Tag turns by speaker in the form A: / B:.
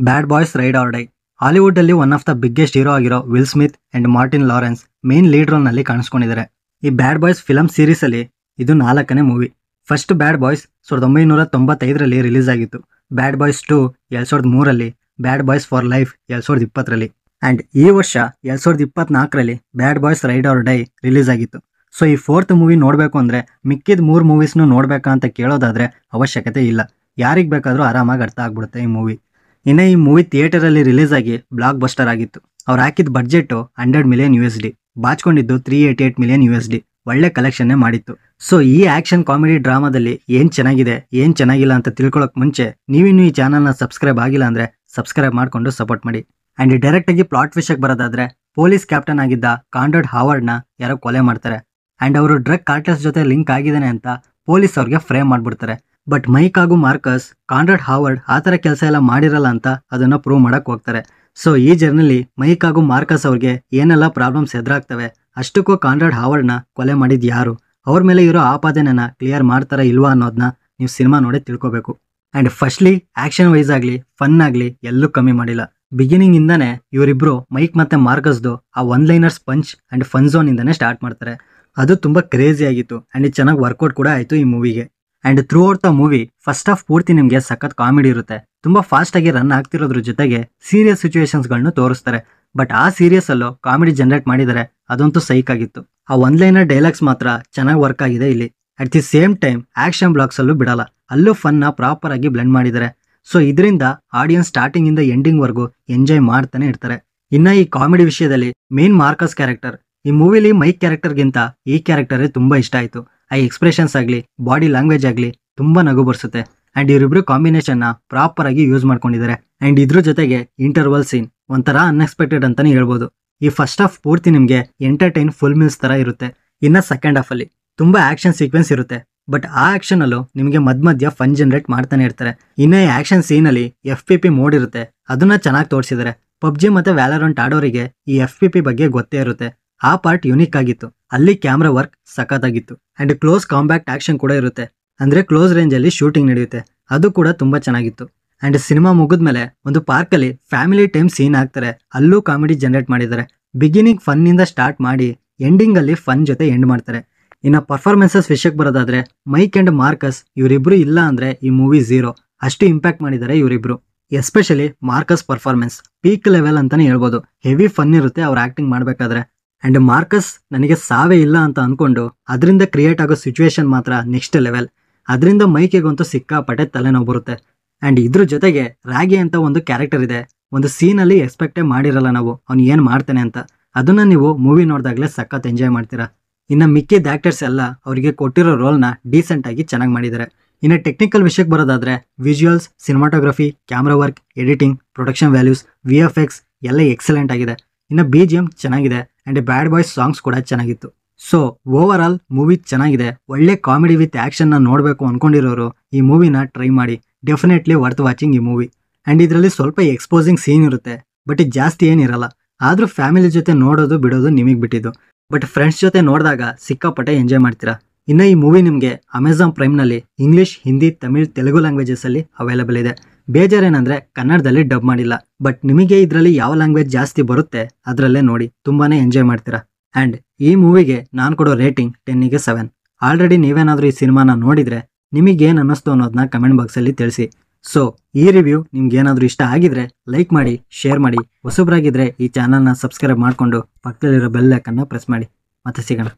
A: Bad boys ride or die. Hollywood ಅಲ್ಲಿ one of the biggest hero ಆಗಿರೋ Will Smith and Martin Lawrence main lead role ನಲ್ಲಿ ಕಾಣಿಸ್ಕೊಂಡಿದ್ದಾರೆ. ಈ ಬ್ಯಾಡ್ boys film series ಅಲ್ಲಿ ಇದು 4ನೇ ಮೂವಿ. ಫಸ್ಟ್ ಬ್ಯಾಡ್ ಬಾಯ್ಸ್ 1995ರಲ್ಲಿ ರಿಲೀಸ್ ಆಗಿತ್ತು. ಬ್ಯಾಡ್ ಬಾಯ್ಸ್ 2 2003ರಲ್ಲಿ, ಬ್ಯಾಡ್ ಬಾಯ್ಸ್ ಫಾರ್ ಲೈಫ್ 2020ರಲ್ಲಿ ಅಂಡ್ ಈ ವರ್ಷ 2024ರಲ್ಲಿ bad boys ride or die release ಆಗಿತ್ತು. ಸೊ ಈ 4th ಮೂವಿ ನೋಡಬೇಕು ಅಂದ್ರೆ ಮಿಕ್ಕಿದ 3 ಮೂವೀಸ್ನು ನೋಡ್ಬೇಕಾ ಅಂತ ಕೇಳೋದಾದ್ರೆ ಅವಶ್ಯಕತೆ ಇಲ್ಲ. ಯಾರಿಗೆ ಬೇಕಾದ್ರೂ ಆರಾಮಾಗಿ ಅರ್ಥ ಆಗ್ಬಿಡುತ್ತೆ ಈ ಮೂವಿ. ಇನ್ನು ಈ ಮೂವಿ ಥಿಯೇಟರ್ ಅಲ್ಲಿ ರಿಲೀಸ್ ಆಗಿ ಬ್ಲಾಕ್ ಬಸ್ಟರ್ ಆಗಿತ್ತು. ಅವ್ರು ಹಾಕಿದ ಬಡ್ಜೆಟ್ $100 ಮಿಲಿಯನ್, ಬಾಚ್ಕೊಂಡಿದ್ದು $388 ಮಿಲಿಯನ್. ಒಳ್ಳೆ ಕಲೆಕ್ಷನ್ನೇ ಮಾಡಿತ್ತು. ಸೊ ಈ ಆಕ್ಷನ್ ಕಾಮಿಡಿ ಡ್ರಾಮಾದಲ್ಲಿ ಏನ್ ಚೆನ್ನಾಗಿದೆ ಏನ್ ಚೆನ್ನಾಗಿಲ್ಲ ಅಂತ ತಿಳ್ಕೊಳಕ್ ಮುಂಚೆ ನೀವಿನ್ನು ಈ ಚಾನಲ್ನ ಸಬ್ಸ್ಕ್ರೈಬ್ ಆಗಿಲ್ಲ ಅಂದ್ರೆ ಸಬ್ಸ್ಕ್ರೈಬ್ ಮಾಡ್ಕೊಂಡು ಸಪೋರ್ಟ್ ಮಾಡಿ. ಅಂಡ್ ಡೈರೆಕ್ಟ್ ಆಗಿ ಪ್ಲಾಟ್ ವಿಷಯಕ್ಕೆ ಬರೋದಾದ್ರೆ, ಪೊಲೀಸ್ ಕ್ಯಾಪ್ಟನ್ ಆಗಿದ್ದ ಕಾಂಡರ್ಡ್ ಹಾವರ್ಡ್ನ ಯಾರೋ ಕೊಲೆ ಮಾಡ್ತಾರೆ ಅಂಡ್ ಅವರು ಡ್ರಗ್ ಕಾರ್ಟಲ್ಸ್ ಜೊತೆ ಲಿಂಕ್ ಆಗಿದ್ದಾನೆ ಅಂತ ಪೊಲೀಸ್ ಅವ್ರಿಗೆ ಫ್ರೇಮ್ ಮಾಡ್ಬಿಡ್ತಾರೆ. ಬಟ್ ಮೈಕ್ ಹಾಗೂ ಮಾರ್ಕಸ್ ಕಾಂಡರ್ಡ್ ಹಾವರ್ಡ್ ಆತರ ಕೆಲಸ ಎಲ್ಲ ಮಾಡಿರಲ್ಲ ಅಂತ ಅದನ್ನ ಪ್ರೂವ್ ಮಾಡಕ್ ಹೋಗ್ತಾರೆ. ಸೊ ಈ ಜರ್ನಲ್ಲಿ ಮೈಕ್ ಹಾಗೂ ಮಾರ್ಕಸ್ ಅವ್ರಿಗೆ ಏನೆಲ್ಲ ಪ್ರಾಬ್ಲಮ್ಸ್ ಎದುರಾಗ್ತವೆ, ಅಷ್ಟಕ್ಕೂ ಕಾಂಡರ್ಡ್ ಹಾವರ್ಡ್ನ ಕೊಲೆ ಮಾಡಿದ್ ಯಾರು, ಅವ್ರ ಮೇಲೆ ಇರೋ ಆಪಾದನೆನ ಕ್ಲಿಯರ್ ಮಾಡ್ತಾರ ಇಲ್ವಾ ಅನ್ನೋದನ್ನ ನೀವು ಸಿನಿಮಾ ನೋಡಿ ತಿಳ್ಕೊಬೇಕು. ಅಂಡ್ ಫಸ್ಟ್ಲಿ ಆಕ್ಷನ್ ವೈಸ್ ಆಗ್ಲಿ ಫನ್ ಆಗ್ಲಿ ಎಲ್ಲೂ ಕಮ್ಮಿ ಮಾಡಿಲ್ಲ. ಬಿಗಿನಿಂಗ್ ಇಂದಾನೆ ಇವರಿಬ್ರು ಮೈಕ್ ಮತ್ತೆ ಮಾರ್ಕಸ್ದು ಆ one liners punch and fun zone ಇಂದಾನೆ ಸ್ಟಾರ್ಟ್ ಮಾಡ್ತಾರೆ. ಅದು ತುಂಬಾ ಕ್ರೇಜಿ ಆಗಿತ್ತು ಅಂಡ್ ಇದು ಚೆನ್ನಾಗಿ ವರ್ಕೌಟ್ ಕೂಡ ಆಯ್ತು ಈ ಮೂವಿಗೆ. And throughout the movie first half ಪೂರ್ತಿ ನಿಮಗೆ ಸಖತ್ ಕಾಮಿಡಿ ಇರುತ್ತೆ. ತುಂಬಾ ಫಾಸ್ಟ್ ಆಗಿ ರನ್ ಆಗ್ತಿರೋದ್ರ ಜೊತೆಗೆ ಸೀರಿಯಸ್ ಸಿಚುವೇಶನ್ಸ್ ಗಳನ್ನು ತೋರಿಸ್ತಾರೆ. ಬಟ್ ಆ ಸೀರಿಯಸ್ ಅಲ್ಲೂ ಕಾಮಿಡಿ ಜನರೇಟ್ ಮಾಡಿದರೆ ಅದಂತೂ ಸೈಕ್ ಆಗಿತ್ತು. ಆ ಒನ್ ಲೈನರ್ ಡೈಲಾಗ್ಸ್ ಮಾತ್ರ ಚೆನ್ನಾಗಿ ವರ್ಕ್ ಆಗಿದೆ ಇಲ್ಲಿ. At the same time action blocks ಅಲ್ಲೂ ಬಿಡಲ್ಲ, ಅಲ್ಲೂ ಫನ್ ನ ಪ್ರಾಪರ್ ಆಗಿ ಬ್ಲೆಂಡ್ ಮಾಡಿದ್ದಾರೆ. ಸೊ ಇದರಿಂದ ಆಡಿಯನ್ಸ್ ಸ್ಟಾರ್ಟಿಂಗ್ ಇಂದ ಎಂಡಿಂಗ್ ವರ್ಗೂ ಎಂಜಾಯ್ ಮಾಡ್ತಾನೆ ಇರ್ತಾರೆ. ಇನ್ನ ಈ ಕಾಮಿಡಿ ವಿಷಯದಲ್ಲಿ ಮೇನ್ ಮಾರ್ಕಸ್ ಕ್ಯಾರೆಕ್ಟರ್, ಈ ಮೂವಿಲಿ ಮೈಕ್ ಕ್ಯಾರೆಕ್ಟರ್ಗಿಂತ ಈ ಕ್ಯಾರೆಕ್ಟರ್ ತುಂಬಾ ಇಷ್ಟ ಆಯ್ತು. ಆ ಎಕ್ಸ್ಪ್ರೆಷನ್ಸ್ ಆಗ್ಲಿ ಬಾಡಿ ಲ್ಯಾಂಗ್ವೇಜ್ ಆಗ್ಲಿ ತುಂಬಾ ನಗು ಬರ್ಸುತ್ತೆ. ಅಂಡ್ ಇವರಿಬ್ರು ಕಾಂಬಿನೇಷನ್ ನ ಪ್ರಾಪರ್ ಆಗಿ ಯೂಸ್ ಮಾಡ್ಕೊಂಡಿದ್ದಾರೆ. ಅಂಡ್ ಇದ್ರ ಜೊತೆಗೆ ಇಂಟರ್ವಲ್ ಸೀನ್ ಒಂಥರ ಅನ್ಎಕ್ಸ್ಪೆಕ್ಟೆಡ್ ಅಂತಾನೆ ಹೇಳ್ಬೋದು. ಈ ಫಸ್ಟ್ ಹಾಫ್ ಪೂರ್ತಿ ನಿಮ್ಗೆ ಎಂಟರ್ಟೈನ್ ಫುಲ್ ಮೀಲ್ಸ್ ತರ ಇರುತ್ತೆ. ಇನ್ನ ಸೆಕೆಂಡ್ ಹಾಫ್ ಅಲ್ಲಿ ತುಂಬಾ ಆಕ್ಷನ್ ಸೀಕ್ವೆನ್ಸ್ ಇರುತ್ತೆ. ಬಟ್ ಆ ಆಕ್ಷನ್ ಅಲ್ಲೂ ನಿಮಗೆ ಮಧ್ಯ ಫನ್ ಜನರೇಟ್ ಮಾಡ್ತಾನೆ ಇರ್ತಾರೆ. ಇನ್ನ ಈ ಆಕ್ಷನ್ ಸೀನ್ ಅಲ್ಲಿ FPP ಮೋಡ್ ಇರುತ್ತೆ, ಅದನ್ನ ಚೆನ್ನಾಗಿ ತೋರಿಸಿದ್ದಾರೆ. ಪಬ್ಜಿ ಮತ್ತೆ ವ್ಯಾಲರೆಂಟ್ ಆಡೋರಿಗೆ ಈ FPP ಬಗ್ಗೆ ಗೊತ್ತೇ ಇರುತ್ತೆ. ಆ ಪಾರ್ಟ್ ಯುನಿಕ್ ಆಗಿತ್ತು. ಅಲ್ಲಿ ಕ್ಯಾಮ್ರಾ ವರ್ಕ್ ಸಖತ್ತಾಗಿತ್ತು. ಅಂಡ್ ಕ್ಲೋಸ್ ಕಾಂಬ್ಯಾಕ್ಟ್ ಆಕ್ಷನ್ ಕೂಡ ಇರುತ್ತೆ, ಅಂದ್ರೆ ಕ್ಲೋಸ್ ರೇಂಜ್ ಅಲ್ಲಿ ಶೂಟಿಂಗ್ ನಡೆಯುತ್ತೆ. ಅದು ಕೂಡ ತುಂಬಾ ಚೆನ್ನಾಗಿತ್ತು. ಅಂಡ್ ಸಿನಿಮಾ ಮುಗಿದ್ಮೇಲೆ ಒಂದು ಪಾರ್ಕ್ ಅಲ್ಲಿ ಫ್ಯಾಮಿಲಿ ಟೈಮ್ ಸೀನ್ ಹಾಕ್ತಾರೆ, ಅಲ್ಲೂ ಕಾಮಿಡಿ ಜನರೇಟ್ ಮಾಡಿದ್ದಾರೆ. ಬಿಗಿನಿಂಗ್ ಫನ್ ಇಂದ ಸ್ಟಾರ್ಟ್ ಮಾಡಿ ಎಂಡಿಂಗ್ ಅಲ್ಲಿ ಫನ್ ಜೊತೆ ಎಂಡ್ ಮಾಡ್ತಾರೆ. ಇನ್ನ ಪರ್ಫಾರ್ಮೆನ್ಸಸ್ ವಿಷಯಕ್ಕೆ ಬರೋದಾದ್ರೆ, ಮೈಕ್ ಅಂಡ್ ಮಾರ್ಕಸ್ ಇವರಿಬ್ರು ಇಲ್ಲ ಅಂದ್ರೆ ಈ ಮೂವಿ ಝೀರೋ, ಅಷ್ಟು ಇಂಪ್ಯಾಕ್ಟ್ ಮಾಡಿದ್ದಾರೆ ಇವರಿಬ್ರು. Especially Marcus performance peak level ಅಂತಾನೆ ಹೇಳ್ಬೋದು. ಹೆವಿ ಫನ್ ಇರುತ್ತೆ ಅವ್ರ ಆಕ್ಟಿಂಗ್ ಮಾಡ್ಬೇಕಾದ್ರೆ. ಅಂಡ್ ಮಾರ್ಕಸ್ ನನಗೆ ಸಾವೇ ಇಲ್ಲ ಅಂತ ಅನ್ಕೊಂಡು ಅದರಿಂದ ಕ್ರಿಯೇಟ್ ಆಗೋ ಸಿಚುವೇಶನ್ ಮಾತ್ರ ನೆಕ್ಸ್ಟ್ ಲೆವೆಲ್. ಅದರಿಂದ ಮೈಕಿಗಂತೂ ಸಿಕ್ಕಾಪಟ್ಟೆ ತಲೆನೋವು ಬರುತ್ತೆ. ಅಂಡ್ ಇದ್ರ ಜೊತೆಗೆ ರಾಗಿ ಅಂತ ಒಂದು ಕ್ಯಾರೆಕ್ಟರ್ ಇದೆ. ಒಂದು ಸೀನ್ ಅಲ್ಲಿ ಎಕ್ಸ್ಪೆಕ್ಟೇ ಮಾಡಿರಲ್ಲ ನಾವು ಅವ್ನು ಏನ್ ಮಾಡ್ತಾನೆ ಅಂತ. ಅದನ್ನ ನೀವು ಮೂವಿ ನೋಡಿದಾಗಲೇ ಸಖತ್ ಎಂಜಾಯ್ ಮಾಡ್ತೀರಾ. ಇನ್ನು ಮಿಕ್ಕಿದ ಆಕ್ಟರ್ಸ್ ಎಲ್ಲ ಅವರಿಗೆ ಕೊಟ್ಟಿರೋ ರೋಲ್ನ ಡೀಸೆಂಟ್ ಆಗಿ ಚೆನ್ನಾಗಿ ಮಾಡಿದ್ದಾರೆ. ಇನ್ನು ಟೆಕ್ನಿಕಲ್ ವಿಷಯಕ್ಕೆ ಬರೋದಾದ್ರೆ, visuals, cinematography, camera work, editing, production values, VFX ಎಲ್ಲ ಎಕ್ಸಲೆಂಟ್ ಆಗಿದೆ. ಇನ್ನು BGM ಚೆನ್ನಾಗಿದೆ ಅಂಡ್ ಬ್ಯಾಡ್ ಬಾಯ್ಸ್ ಸಾಂಗ್ಸ್ ಕೂಡ ಚೆನ್ನಾಗಿತ್ತು. ಸೊ ಓವರ್ ಆಲ್ ಮೂವಿ ಚೆನ್ನಾಗಿದೆ. ಒಳ್ಳೆ ಕಾಮಿಡಿ ವಿತ್ ಆಕ್ಷನ್ ನ ನೋಡಬೇಕು ಅನ್ಕೊಂಡಿರೋರು ಈ ಮೂವಿನ ಟ್ರೈ ಮಾಡಿ. ಡೆಫಿನೆಟ್ಲಿ ವರ್ತ್ ವಾಚಿಂಗ್ ಈ ಮೂವಿ. ಅಂಡ್ ಇದರಲ್ಲಿ ಸ್ವಲ್ಪ ಎಕ್ಸ್ಪೋಸಿಂಗ್ ಸೀನ್ ಇರುತ್ತೆ, ಬಟ್ ಇದು ಜಾಸ್ತಿ ಏನಿರಲ್ಲ. ಆದ್ರೂ ಫ್ಯಾಮಿಲಿ ಜೊತೆ ನೋಡೋದು ಬಿಡೋದು ನಿಮಗೆ ಬಿಟ್ಟಿದ್ದು. ಬಟ್ ಫ್ರೆಂಡ್ಸ್ ಜೊತೆ ನೋಡಿದಾಗ ಸಿಕ್ಕಾಪಟ್ಟೆ ಎಂಜಾಯ್ ಮಾಡ್ತೀರಾ. ಇನ್ನು ಈ ಮೂವಿ ನಿಮಗೆ ಅಮೆಝಾನ್ ಪ್ರೈಮ್ ನಲ್ಲಿ ಇಂಗ್ಲಿಷ್, ಹಿಂದಿ, ತಮಿಳ್, ತೆಲುಗು ಲ್ಯಾಂಗ್ವೇಜಸ್ ಅಲ್ಲಿ ಅವೈಲೇಬಲ್ ಇದೆ. ಬೇಜಾರೇನಂದ್ರೆ ಕನ್ನಡದಲ್ಲಿ ಡಬ್ ಮಾಡಿಲ್ಲ. ಬಟ್ ನಿಮಗೆ ಇದರಲ್ಲಿ ಯಾವ ಲ್ಯಾಂಗ್ವೇಜ್ ಜಾಸ್ತಿ ಬರುತ್ತೆ ಅದರಲ್ಲೇ ನೋಡಿ, ತುಂಬಾನೇ ಎಂಜಾಯ್ ಮಾಡ್ತೀರಾ. ಅಂಡ್ ಈ ಮೂವಿಗೆ ನಾನು ಕೊಡೋ ರೇಟಿಂಗ್ 10ಗೆ 7. ಆಲ್ರೆಡಿ ನೀವೇನಾದ್ರೂ ಈ ಸಿನಿಮಾನ ನೋಡಿದ್ರೆ ನಿಮಗೇನು ಅನ್ನಿಸ್ತು ಅನ್ನೋದನ್ನ ಕಮೆಂಟ್ ಬಾಕ್ಸ್ ಅಲ್ಲಿ ತಿಳಿಸಿ. ಸೊ ಈ ರಿವ್ಯೂ ನಿಮ್ಗೆ ಏನಾದ್ರೂ ಇಷ್ಟ ಆಗಿದ್ರೆ ಲೈಕ್ ಮಾಡಿ, ಶೇರ್ ಮಾಡಿ. ಹೊಸಬ್ರಾಗಿದ್ರೆ ಈ ಚಾನಲ್ನ ಸಬ್ಸ್ಕ್ರೈಬ್ ಮಾಡ್ಕೊಂಡು ಪಕ್ಕದಲ್ಲಿರೋ ಬೆಲ್ ಐಕನ್ನ ಪ್ರೆಸ್ ಮಾಡಿ. ಮತ್ತೆ ಸಿಗೋಣ.